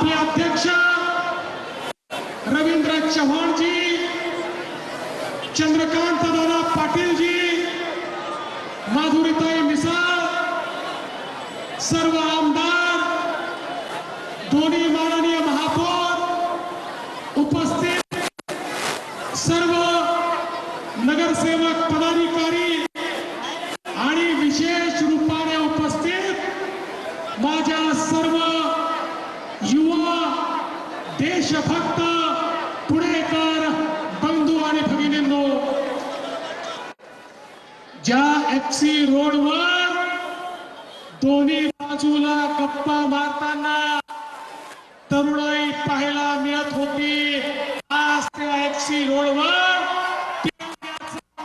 आपले अध्यक्ष रवींद्र चव्हाण जी, चंद्रकांत दादा पाटील जी, माधुरीताई मिसाळ, सर्व आमदार, दोन्ही माननीय महापौर, उपस्थित सर्व नगरसेवक पदाधिकारी आणि विशेष रूपाने उपस्थित माझ्या सर्व युवा देशभक्त पुणेकर बंधू आणि भगिनींनो, ज्या एफसी रोडवर दोन्ही बाजूला गप्पा मारताना तरुणाई पाहायला मिळत होती, आज त्या एफसी रोडवर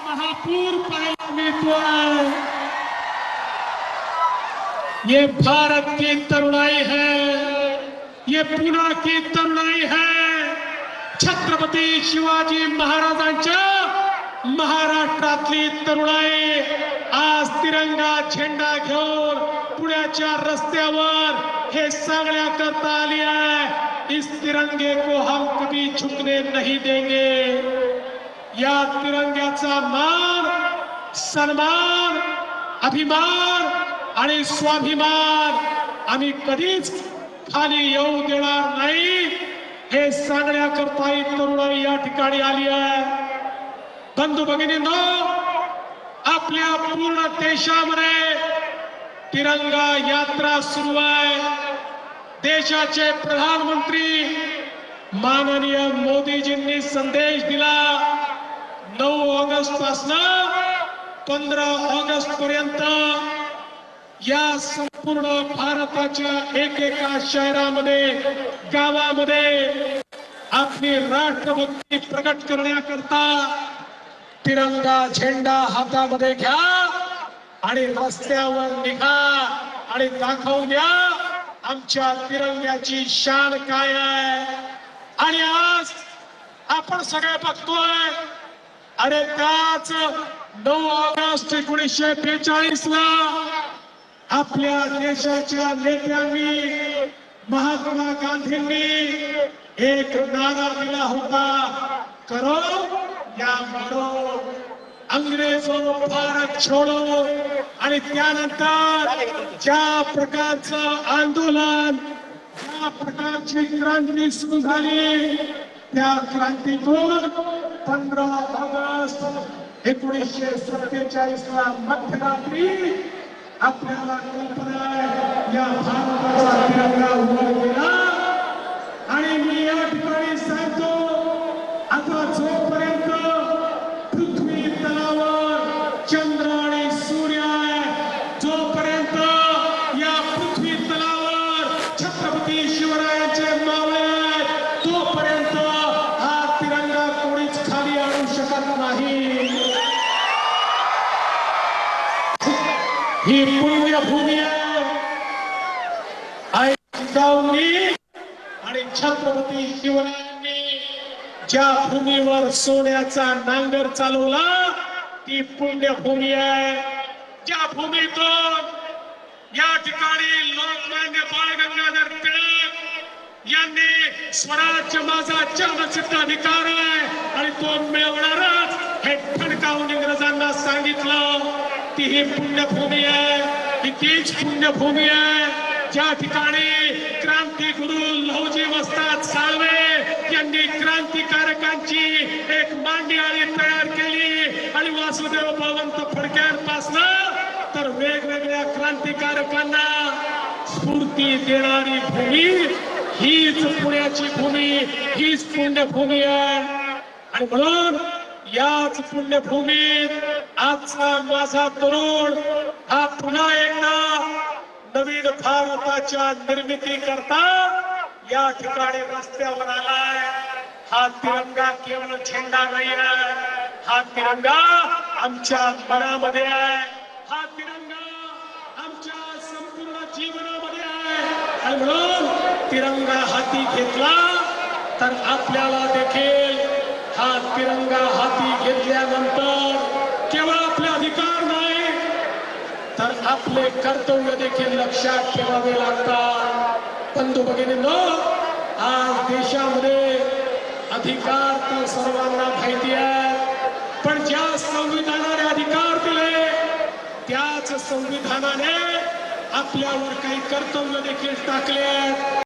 महापूर पाहायला मिळतोय। ये भारत की तरुणाई है, ये पुणे की तरुणाई है। छत्रपती शिवाजी महाराजांच्या महाराष्ट्रातली तरुणाई आज तिरंगा झेंडा घेऊन पुण्याच्या रस्त्यावर हे सांगण्याकरता आली आहे, इस तिरंगे को हम कभी झुकने नहीं देंगे। या तिरंग्याचा मान, सन्मान, अभिमान आणि स्वाभिमान आम्ही कधीच खाली येऊ देणार नाही, हे सांगण्याकरता ही तरुणाई या ठिकाणी आली आहे। बंधू भगिनींनो, आपल्या पूर्ण देशामध्ये तिरंगा यात्रा सुरू आहे। देशाचे प्रधानमंत्री माननीय मोदीजींनी संदेश दिला, 9 ऑगस्ट पासून 15 ऑगस्ट पर्यंत या संपूर्ण भारताच्या एकेका शहरामध्ये, गावामध्ये आपली राष्ट्रभक्ती प्रकट करण्याकरता तिरंगा झेंडा हातामध्ये घ्या आणि रस्त्यावर निघा आणि दाखवून द्या आमच्या तिरंग्याची शान काय आहे। आणि आज आपण सगळे बघतोय, अरे त्याच 9 ऑगस्ट 1942 ला आपल्या देशाच्या नेत्यांनी, महात्मा गांधींनी एक नारा दिला होता, करो या मरो, अंग्रेजो भारत छोडो। आणि त्यानंतर ज्या प्रकारचं आंदोलन, ज्या प्रकारची क्रांती सुरू झाली, त्या क्रांतीतून 15 ऑगस्ट 1947 ला मध्यरात्री आपल्याला कल्पना आहे, या भारताचा तिरंगा वर गेला। आणि मी या ठिकाणी सांगतो, आता जोपर्यंत पृथ्वी तलावर चंद्र आणि सूर्य आहे, जोपर्यंत या पृथ्वी तलावर छत्रपती शिवरायांचे मावळे आहेत, तोपर्यंत हा तिरंगा कोणीच खाली आणू शकत नाही। ही पुण्यभूमी आहे। आणि छत्रपती शिवरायांनी ज्या भूमीवर सोन्याचा नांगर चालवला, ती पुण्यभूमी आहे। ज्या भूमीतून या ठिकाणी लोकमान्य बाळ गंगाधर टिळक यांनी स्वराज्य माझा जन्मसिद्ध अधिकार आहे आणि तो मिळवणारच हे ठणकावून इंग्रजांना सांगितलं, ती ही पुण्यभूमी आहे। ही तीच पुण्यभूमी आहे ज्या ठिकाणी क्रांतिगुरु लहुजी वस्ताद साळवे यांनी क्रांतिकारकांची एक मांडियाळी तयार केली आणि वासुदेव बळवंत फडक्यांपासून तर वेगवेगळ्या क्रांतिकारकांना स्फूर्ती देणारी भूमी हीच पुण्याची भूमी, हीच पुण्यभूमी आहे। आणि म्हणून याच पुण्यभूमीत आजचा माझा तरुण हा पुन्हा एकदा नवीन भारताच्या निर्मिती करता या ठिकाणी रस्त्यावर आलाय। हा तिरंगा केवळ झेंडा नाही आहे, हा तिरंगा आमच्या मनामध्ये आहे, हा तिरंगा आमच्या संपूर्ण जीवनामध्ये आहे। आणि म्हणून तिरंगा हाती घेतला तर आपल्याला देखील हा तिरंगा हाती घेतल्यानंतर केवळ आपले अधिकार नाही तर आपले कर्तव्य देखील लक्षात ठेवावे लागतात। बंधू भगिनींनो, आज देशामध्ये अधिकार तर सर्वांना माहिती आहे, पण ज्या संविधानाने अधिकार दिले त्याच संविधानाने आपल्यावर काही कर्तव्य देखील टाकले आहेत.